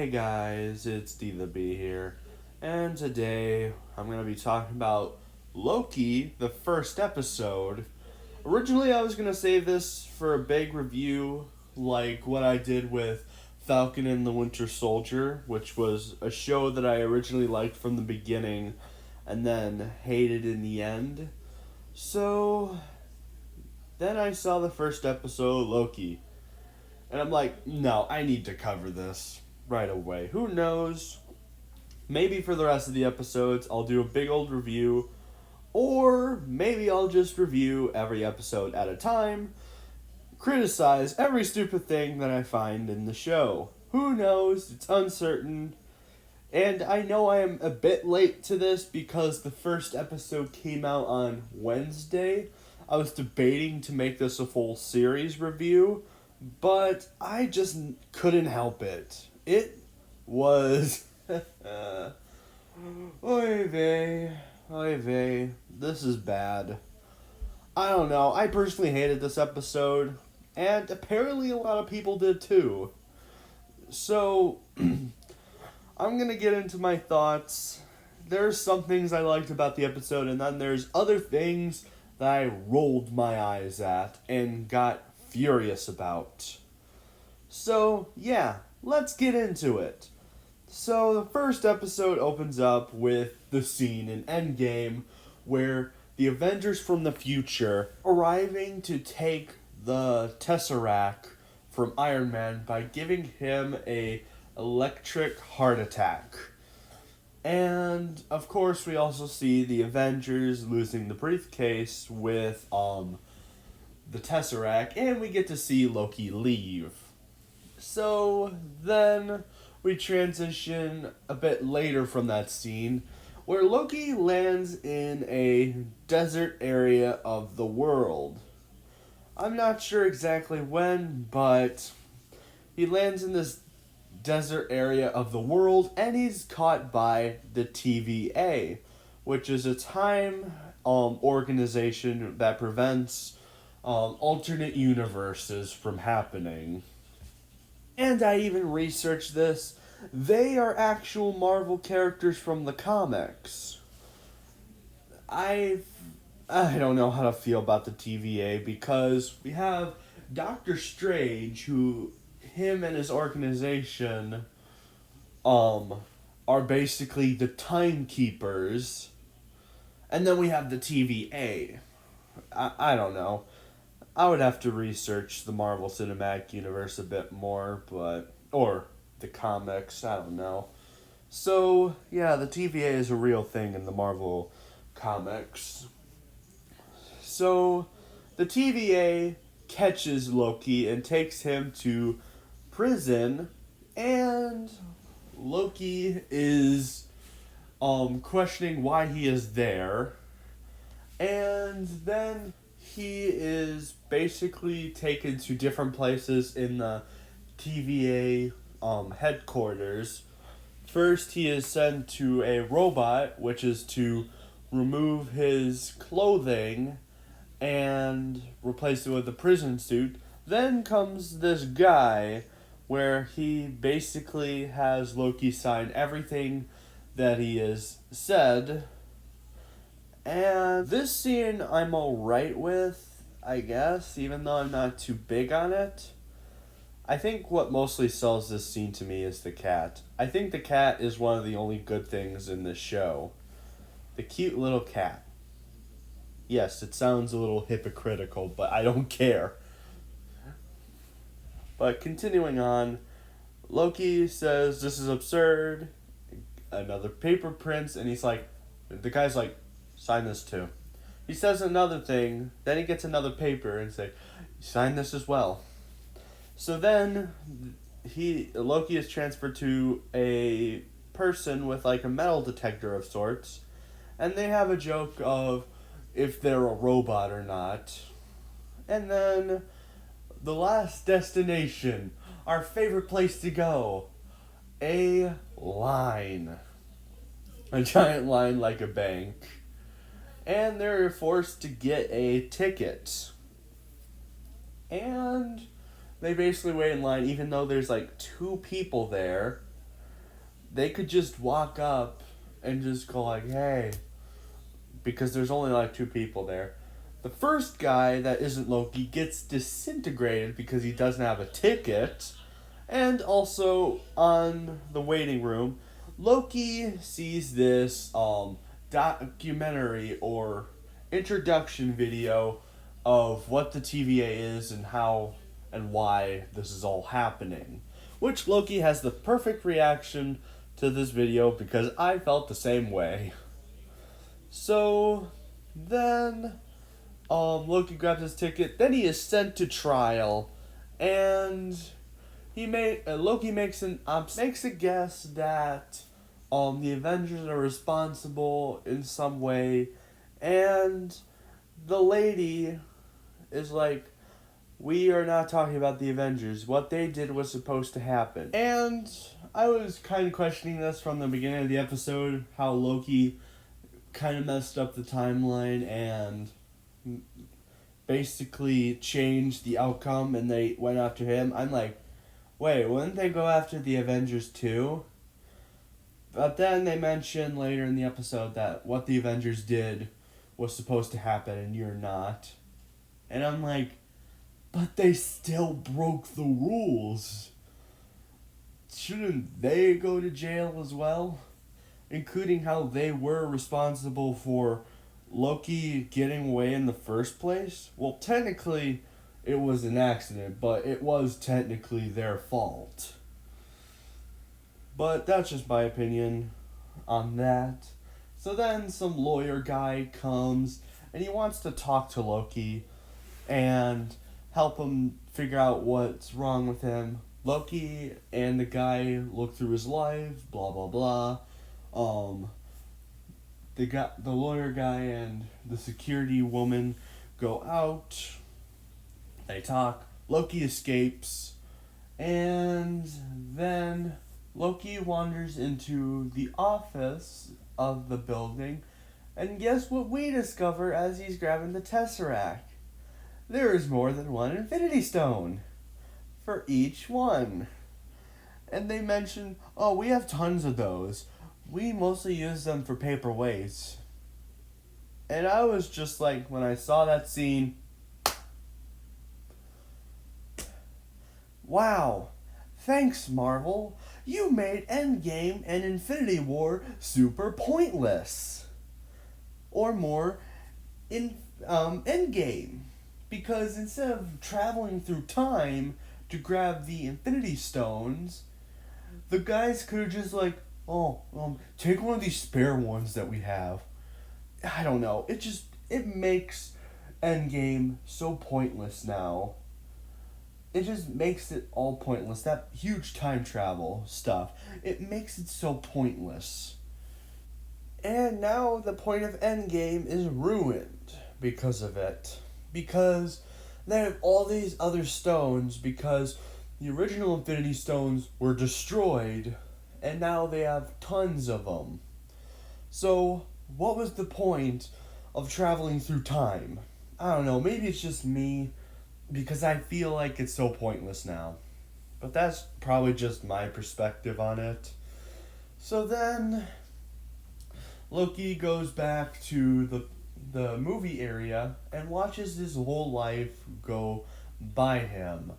Hey guys, it's D the B here, and today I'm going to be talking about Loki, the first episode. Originally, I was going to save this for a big review, like what I did with Falcon and the Winter Soldier, which was a show that I originally liked from the beginning and then hated in the end. So, then I saw the first episode, Loki, and I'm like, no, I need to cover this right away. Who knows? Maybe for the rest of the episodes, I'll do a big old review, or maybe I'll just review every episode at a time, criticize every stupid thing that I find in the show. Who knows? It's uncertain. And I know I am a bit late to this because the first episode came out on Wednesday. I was debating to make this a full series review, but I just couldn't help it. It was oy vey, oy vey. This is bad. I don't know. I personally hated this episode, and apparently a lot of people did too. So, I'm gonna get into my thoughts. There's some things I liked about the episode, and then there's other things that I rolled my eyes at and got furious about. So, yeah, let's get into it. So, the first episode opens up with the scene in Endgame where the Avengers from the future arriving to take the Tesseract from Iron Man by giving him a electric heart attack. And of course we also see the Avengers losing the briefcase with the Tesseract, and we get to see Loki leave. So then we transition a bit later from that scene where Loki lands in a desert area of the world. I'm not sure exactly when, but he lands in this desert area of the world and he's caught by the TVA, which is a time organization that prevents alternate universes from happening. And I even researched this. They are actual Marvel characters from the comics. I don't know how to feel about the TVA because we have Doctor Strange, who him and his organization are basically the timekeepers, and then we have the TVA. I don't know. I would have to research the Marvel Cinematic Universe a bit more, or the comics, I don't know. So, yeah, the TVA is a real thing in the Marvel comics. So, the TVA catches Loki and takes him to prison, and Loki is questioning why he is there, and then he is basically taken to different places in the TVA headquarters. First, he is sent to a robot, which is to remove his clothing and replace it with a prison suit. Then comes this guy where he basically has Loki sign everything that he has said. And this scene I'm alright with, I guess, even though I'm not too big on it. I think what mostly sells this scene to me is the cat. I think the cat is one of the only good things in this show. The cute little cat. Yes, it sounds a little hypocritical, but I don't care. But continuing on, Loki says this is absurd. Another paper prints, and the guy's like, sign this too. He says another thing, then he gets another paper and say, sign this as well. So then Loki is transferred to a person with like a metal detector of sorts, and they have a joke of if they're a robot or not. And then the last destination, our favorite place to go, a line. A giant line like a bank. And they're forced to get a ticket. And they basically wait in line even though there's like two people there. they could just walk up and just go like, hey, because there's only like two people there. The first guy that isn't Loki gets disintegrated because he doesn't have a ticket. And also on the waiting room, Loki sees this documentary or introduction video of what the TVA is and how and why this is all happening. Which Loki has the perfect reaction to this video because I felt the same way. So then Loki grabs his ticket, then he is sent to trial, and Loki makes a guess that the Avengers are responsible in some way, and the lady is like, we are not talking about the Avengers. What they did was supposed to happen. And I was kind of questioning this from the beginning of the episode, how Loki kind of messed up the timeline and basically changed the outcome and they went after him. I'm like, wait, wouldn't they go after the Avengers too? But then they mention later in the episode that what the Avengers did was supposed to happen and you're not. And I'm like, but they still broke the rules. Shouldn't they go to jail as well? Including how they were responsible for Loki getting away in the first place? Well, technically, it was an accident, but it was technically their fault. But that's just my opinion on that. So then some lawyer guy comes and he wants to talk to Loki and help him figure out what's wrong with him. Loki and the guy look through his life, blah blah blah. The lawyer guy and the security woman go out. They talk. Loki escapes, and then Loki wanders into the office of the building, and guess what we discover as he's grabbing the Tesseract? There is more than one Infinity Stone for each one. And they mention, oh, we have tons of those. We mostly use them for paperweights. And I was just like, when I saw that scene, wow, thanks Marvel. You made Endgame and Infinity War super pointless. Or more, in Endgame. Because instead of traveling through time to grab the Infinity Stones, the guys could have just like, take one of these spare ones that we have. I don't know. It makes Endgame so pointless now. It just makes it all pointless. That huge time travel stuff, it makes it so pointless. And now the point of Endgame is ruined because of it. Because they have all these other stones because the original Infinity Stones were destroyed and now they have tons of them. So, what was the point of traveling through time? I don't know, maybe it's just me because I feel like it's so pointless now. But that's probably just my perspective on it. So then Loki goes back to the movie area and watches his whole life go by him.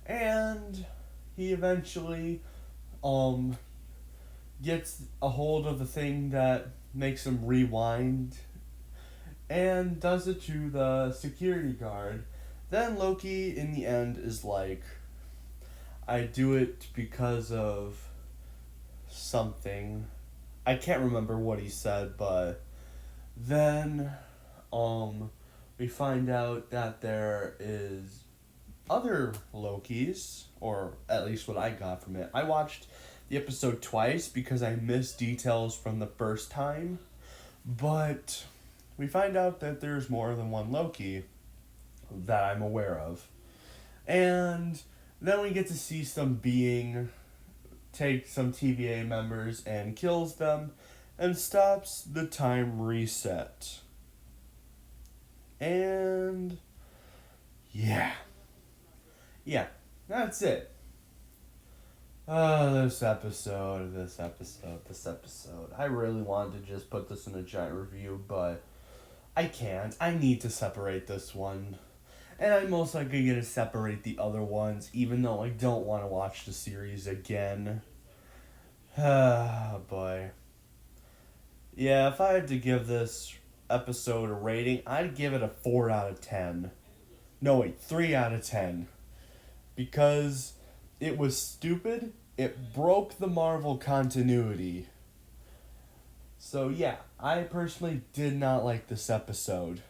And he eventually gets a hold of the thing that makes him rewind and does it to the security guard. Then Loki in the end is like, I do it because of something. I can't remember what he said, but then we find out that there is other Lokis, or at least what I got from it. I watched the episode twice because I missed details from the first time, but we find out that there's more than one Loki that I'm aware of. And then we get to see some being take some TVA members and kills them and stops the time reset. And yeah, that's it. This episode. I really wanted to just put this in a giant review, but I can't. I need to separate this one. And I'm most likely going to separate the other ones, even though I don't want to watch the series again. Ah, boy. Yeah, if I had to give this episode a rating, I'd give it a 4 out of 10. No, wait, 3 out of 10. Because it was stupid, it broke the Marvel continuity. So, yeah, I personally did not like this episode.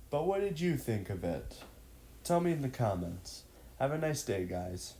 But what did you think of it? Tell me in the comments. Have a nice day, guys.